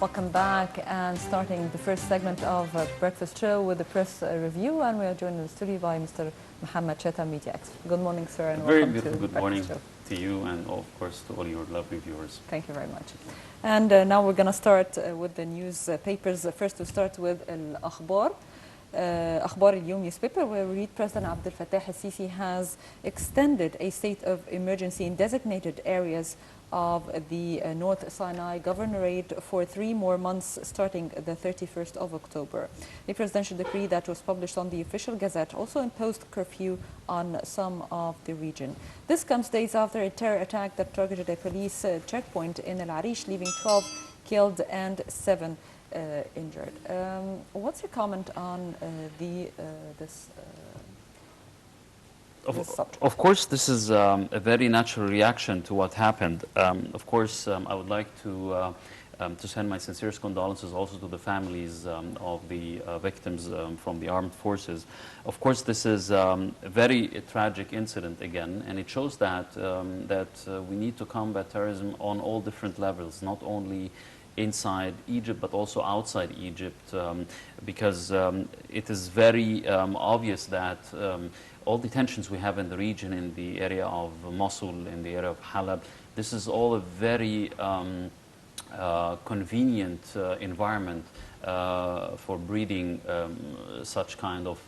Welcome back, and starting the first segment of Breakfast Show with the press review, and we are joined in the studio by Mr. Mohamed, Sheta Media Expert. Good morning, sir, and Very welcome beautiful to good Breakfast morning Show. to you and, of course, to all your lovely viewers. Thank you very much. And now we're going to start with the newspapers. First, to start with الأخبار. أخبار اليوم newspaper, where we read President Abdel Fattah al-Sisi has extended a state of emergency in designated areas of the North Sinai Governorate for 3 more months starting the 31st of October. The presidential decree that was published on the official gazette also imposed curfew on some of the region. This comes days after a terror attack that targeted a police checkpoint in El Arish, leaving 12 killed and 7 injured. What's your comment on this subject? Of course, this is a very natural reaction to what happened. Of course, I would like to send my sincerest condolences also to the families of the victims from the armed forces. Of course, this is a very tragic incident again, and it shows that we need to combat terrorism on all different levels, not only inside Egypt but also outside Egypt, because it is very obvious that all the tensions we have in the region, in the area of Mosul, in the area of Halab, this is all a very convenient environment for breeding such kind of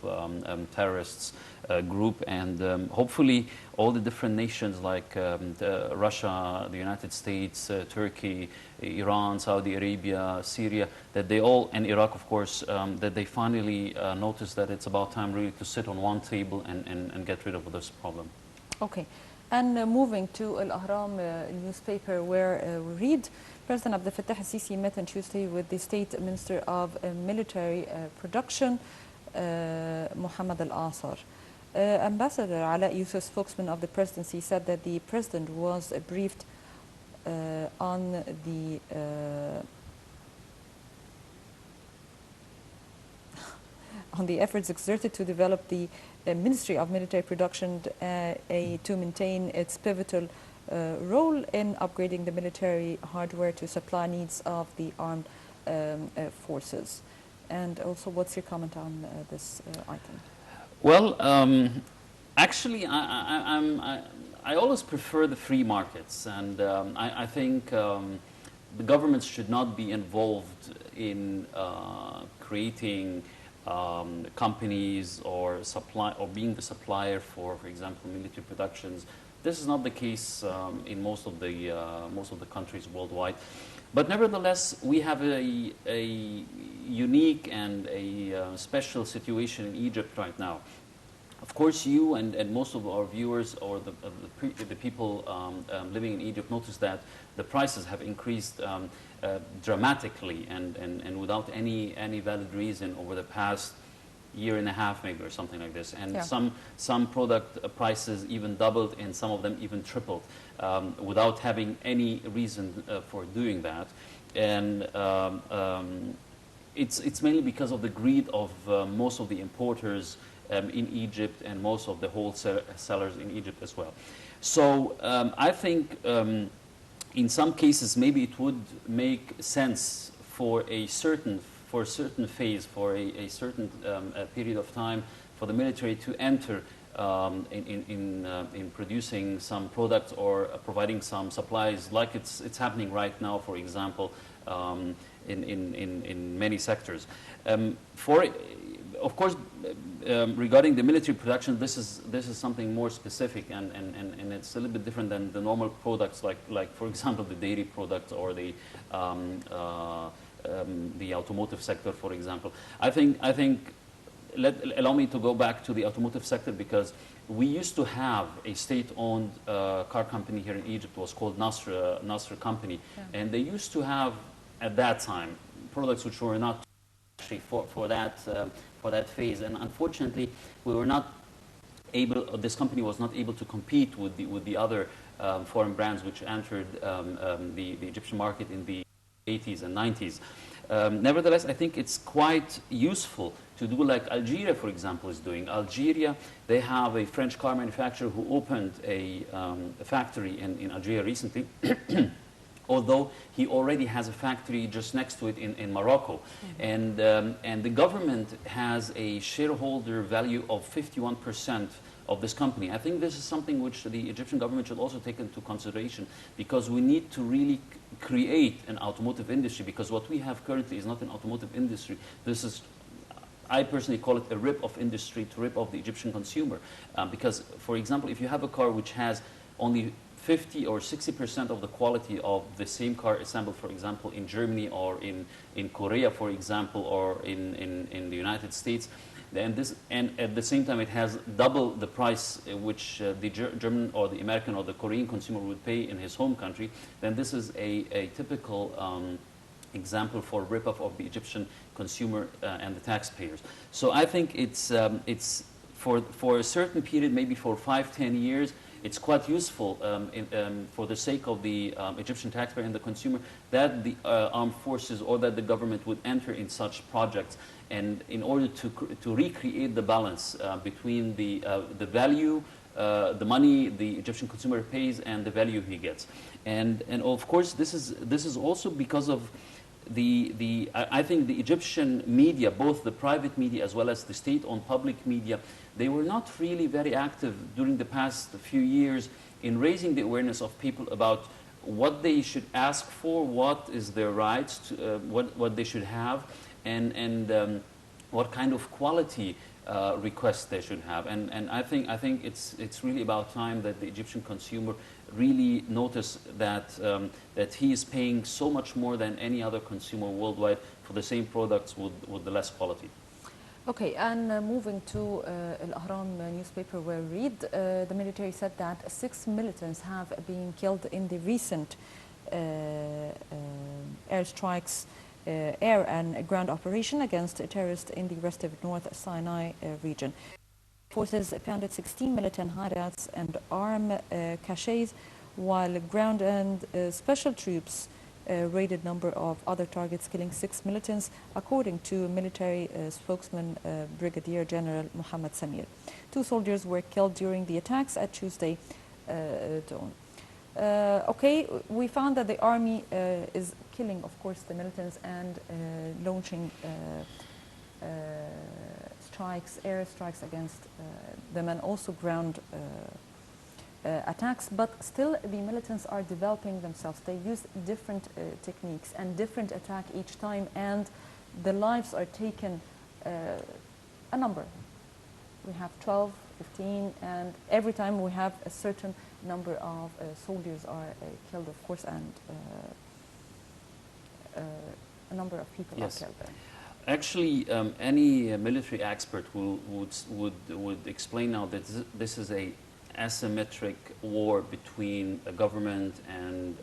terrorists group, and hopefully all the different nations like Russia, the United States, Turkey, Iran, Saudi Arabia, Syria, that they all, and Iraq of course, that they finally notice that it's about time really to sit on one table and get rid of this problem. Okay. And moving to Al-Ahram newspaper, where we read President Abdel Fattah al-Sisi met on Tuesday with the State Minister of Military Production, Mohamed al-Asar. Ambassador Ala Yusuf, spokesman of the presidency, said that the president was briefed on the efforts exerted to develop the Ministry of Military Production to maintain its pivotal role in upgrading the military hardware to supply needs of the armed forces. And also, what's your comment on this item? Well, actually, I always prefer the free markets, and I think the governments should not be involved in creating companies or being the supplier for example, military productions. This is not the case in most of the countries worldwide. But nevertheless, we have a unique and a special situation in Egypt right now. Of course, you and most of our viewers or the people living in Egypt notice that the prices have increased dramatically and without any valid reason over the past year and a half maybe, or something like this. And yeah, some product prices even doubled, and some of them even tripled without having any reason for doing that. And it's mainly because of the greed of most of the importers in Egypt and most of the wholesalers in Egypt as well. So I think in some cases maybe it would make sense for a certain phase, for a certain period of time, for the military to enter in producing some products or providing some supplies, like it's happening right now, for example, in many sectors. Of course, regarding the military production, this is something more specific, and it's a little bit different than the normal products, like for example the dairy products or the automotive sector, for example. I think allow me to go back to the automotive sector, because we used to have a state-owned car company here in Egypt. It was called Nasr Company, yeah, and they used to have at that time products which were not actually for that phase, and unfortunately we were not able. This company was not able to compete with the other foreign brands which entered the Egyptian market in the 80s and 90s. Nevertheless, I think it's quite useful to do like Algeria, for example, is doing. Algeria, they have a French car manufacturer who opened a factory in Algeria recently. although he already has a factory just next to it in Morocco. And the government has a shareholder value of 51% of this company. I think this is something which the Egyptian government should also take into consideration, because we need to really create an automotive industry, because what we have currently is not an automotive industry. This is, I personally call it a rip-off industry to rip off the Egyptian consumer. Because, for example, if you have a car which has only 50 or 60% of the quality of the same car assembled, for example, in Germany or in Korea, for example, or in the United States, and at the same time it has double the price which the German or the American or the Korean consumer would pay in his home country, then this is a typical example for rip-off of the Egyptian consumer and the taxpayers. So I think it's for a certain period, maybe for 5-10 years, it's quite useful for the sake of the Egyptian taxpayer and the consumer, that the armed forces or that the government would enter in such projects, and in order to recreate the balance between the value, the money the Egyptian consumer pays and the value he gets. And of course this is also because of I think the Egyptian media, both the private media as well as the state-owned public media, they were not really very active during the past few years in raising the awareness of people about what they should ask for, what is their rights, to, what they should have, and what kind of quality requests they should have. And I think it's really about time that the Egyptian consumer really notice that that he is paying so much more than any other consumer worldwide for the same products with the less quality. Okay, and moving to Al Ahram newspaper, where we read the military said that 6 militants have been killed in the recent airstrikes, air and ground operation against terrorists in the restive North Sinai region. Forces founded 16 militant hideouts and arm caches, while ground and special troops raided number of other targets, killing 6 militants, according to military spokesman Brigadier General Mohamed. 2 soldiers were killed during the attacks at Tuesday dawn. Okay, we found that the army is killing, of course, the militants and launching strikes, air strikes against them, and also ground attacks, but still the militants are developing themselves. They use different techniques and different attack each time, and the lives are taken a number. We have 12, 15, and every time we have a certain number of soldiers are killed, of course, and a number of people are killed there. Actually, any military expert would explain now that this is a asymmetric war between a government and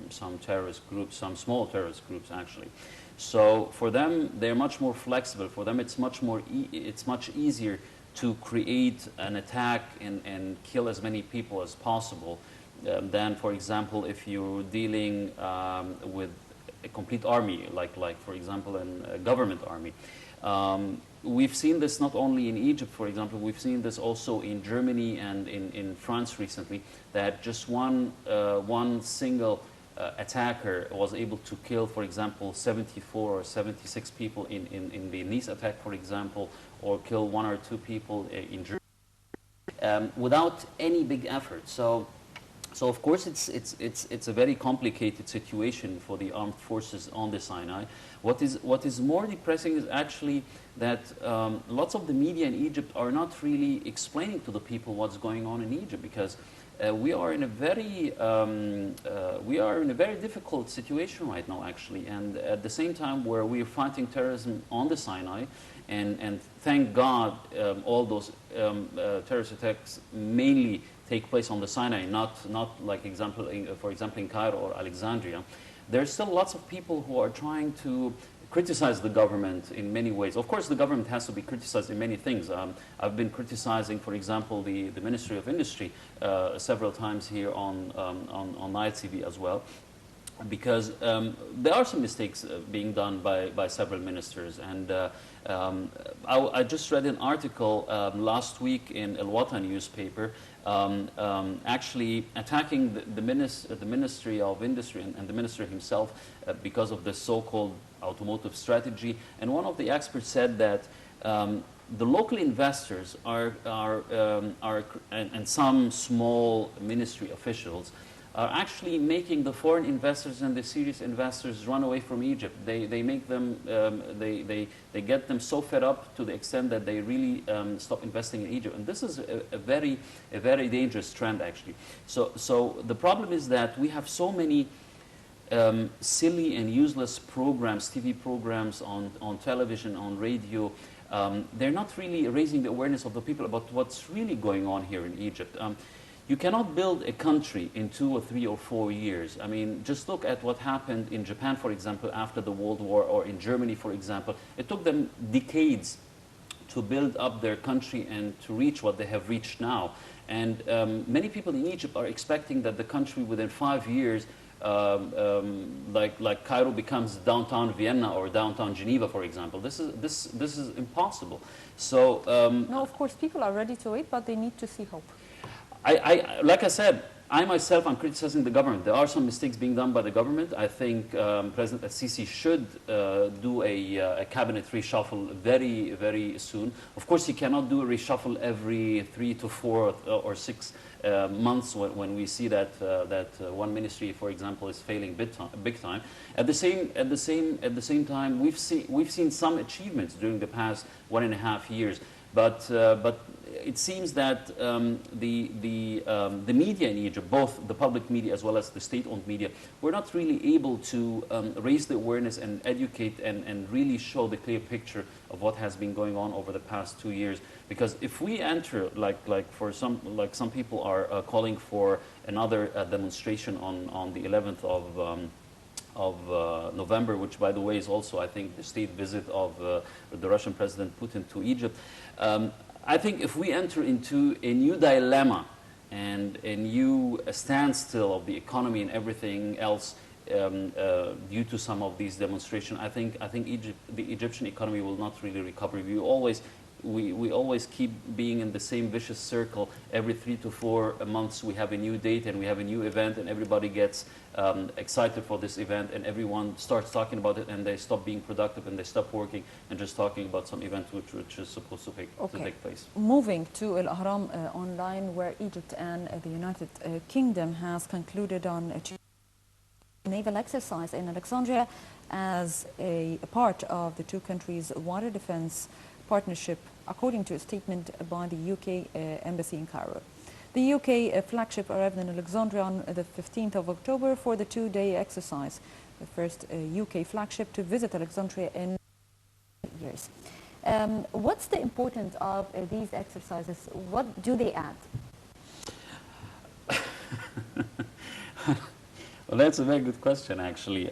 some terrorist groups, some small terrorist groups actually. So for them, they're much more flexible. For them, it's much easier to create an attack and kill as many people as possible than, for example, if you're dealing with a complete army, like for example, a government army. We've seen this not only in Egypt, for example, we've seen this also in Germany and in France recently, that just one single attacker was able to kill, for example, 74 or 76 people in the Nice attack, for example, or kill 1 or 2 people in Germany without any big effort. So of course it's a very complicated situation for the armed forces on the Sinai. What is more depressing is actually that lots of the media in Egypt are not really explaining to the people what's going on in Egypt, because we are in a very difficult situation right now, actually, and at the same time where we are fighting terrorism on the Sinai, and thank God all those terrorist attacks mainly take place on the Sinai, not like for example in Cairo or Alexandria. There's still lots of people who are trying to criticize the government in many ways. Of course, the government has to be criticized in many things. I've been criticizing, for example, the Ministry of Industry several times here on Nile TV as well. because there are some mistakes being done by several ministers. And I just read an article last week in El Watan newspaper actually attacking the Ministry of Industry and the minister himself because of the so-called automotive strategy. And one of the experts said that the local investors and some small ministry officials are actually making the foreign investors and the serious investors run away from Egypt. They make them, they get them so fed up to the extent that they really stop investing in Egypt. And this is a very dangerous trend, actually. So the problem is that we have so many silly and useless programs, TV programs on television, on radio. They're not really raising the awareness of the people about what's really going on here in Egypt. You cannot build a country in 2 or 3 or 4 years. I mean, just look at what happened in Japan, for example, after the World War, or in Germany, for example. It took them decades to build up their country and to reach what they have reached now. And many people in Egypt are expecting that the country within 5 years, like Cairo becomes downtown Vienna or downtown Geneva, for example. This is impossible. So no, of course, people are ready to wait, but they need to see hope. Like I said, I myself am criticizing the government. There are some mistakes being done by the government. I think President Al-Sisi should do a cabinet reshuffle very soon. Of course, he cannot do a reshuffle every 3 to 4 or 6 months when we see that one ministry, for example, is failing big time. At the same time, we've seen some achievements during the past 1.5 years, but it seems that the media in Egypt, both the public media as well as the state-owned media, were not really able to raise the awareness and educate and really show the clear picture of what has been going on over the past 2 years. Because if we enter, like some people are calling for another demonstration on the 11th of November, which, by the way, is also, I think, the state visit of the Russian President Putin to Egypt. I think if we enter into a new dilemma and a new standstill of the economy and everything else due to some of these demonstrations, I think the Egyptian economy will not really recover. We always keep being in the same vicious circle. Every 3 to 4 months we have a new date and we have a new event, and everybody gets excited for this event, and everyone starts talking about it, and they stop being productive and they stop working and just talking about some event which is supposed to take place. Moving to Al Ahram online, where Egypt and the United Kingdom has concluded on a naval exercise in Alexandria as a part of the two countries' water defense partnership, according to a statement by the UK Embassy in Cairo. The UK flagship arrived in Alexandria on the 15th of October for the 2-day exercise, the first UK flagship to visit Alexandria in years. What's the importance of these exercises? What do they add? Well, that's a very good question, actually.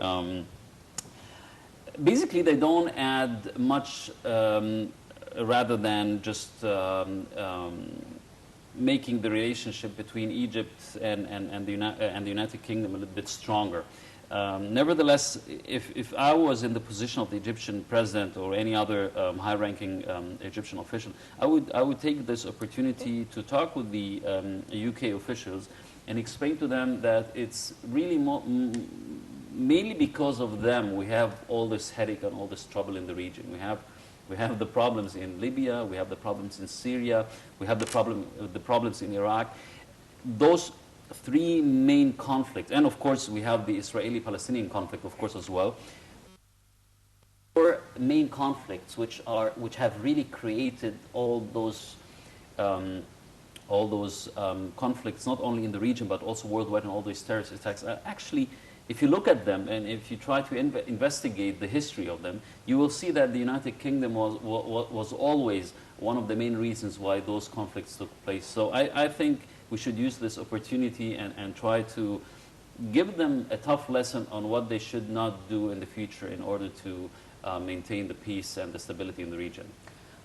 Basically, they don't add much rather than just making the relationship between Egypt and the United Kingdom a little bit stronger. Nevertheless, if I was in the position of the Egyptian president or any other high-ranking Egyptian official, I would take this opportunity to talk with the UK officials and explain to them that it's really mainly because of them we have all this headache and all this trouble in the region. We have the problems in Libya, we have the problems in Syria, we have the problems in Iraq. Those 3 main conflicts, and of course we have the Israeli-Palestinian conflict, of course, as well. 4 main conflicts which have really created all those conflicts, not only in the region but also worldwide, and all these terrorist attacks. Actually, if you look at them and if you try to investigate the history of them, you will see that the United Kingdom was always one of the main reasons why those conflicts took place. So I think we should use this opportunity and try to give them a tough lesson on what they should not do in the future in order to maintain the peace and the stability in the region.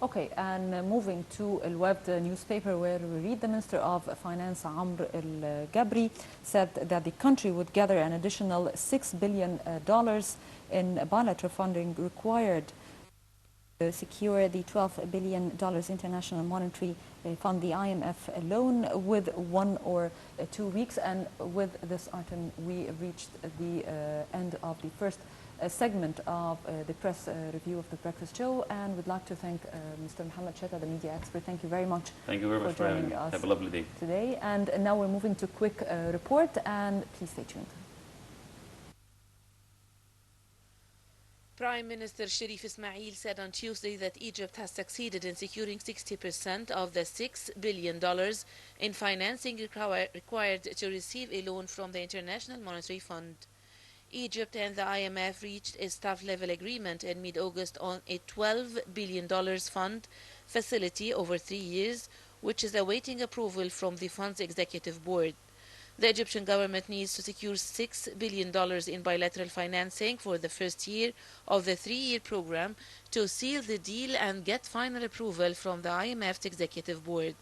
Okay, and moving to Al Webd newspaper, where we read the Minister of Finance, Amr El Gabri, said that the country would gather an additional $6 billion in bilateral funding required to secure the $12 billion International Monetary Fund, the IMF loan, with 1 or 2 weeks. And with this item, we reached the end of the first segment of the press review of the breakfast show, and we'd like to thank Mr. Mohamed Sheta, the media expert. Thank you very much. Thank you very much for having me. Have a lovely day today. And now we're moving to quick report, and please stay tuned. Prime Minister Sharif Ismail said on Tuesday that Egypt has succeeded in securing 60% of the $6 billion in financing required to receive a loan from the International Monetary Fund. Egypt and the IMF reached a staff-level agreement in mid-August on a $12 billion fund facility over 3 years, which is awaiting approval from the fund's executive board. The Egyptian government needs to secure $6 billion in bilateral financing for the first year of the 3-year program to seal the deal and get final approval from the IMF's executive board.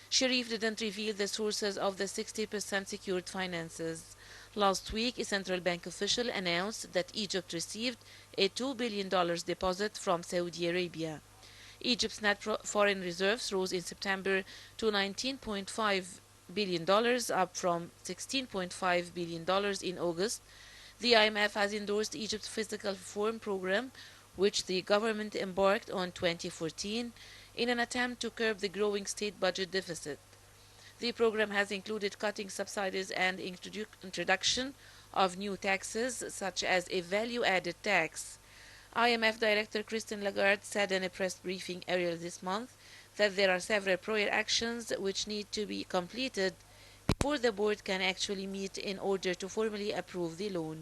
Sharif didn't reveal the sources of the 60% secured finances. Last week, a central bank official announced that Egypt received a $2 billion deposit from Saudi Arabia. Egypt's net foreign reserves rose in September to $19.5 billion, up from $16.5 billion in August. The IMF has endorsed Egypt's fiscal reform program, which the government embarked on 2014 in an attempt to curb the growing state budget deficit. The program has included cutting subsidies and introduction of new taxes, such as a value-added tax. IMF Director Christine Lagarde said in a press briefing earlier this month that there are several prior actions which need to be completed before the board can actually meet in order to formally approve the loan.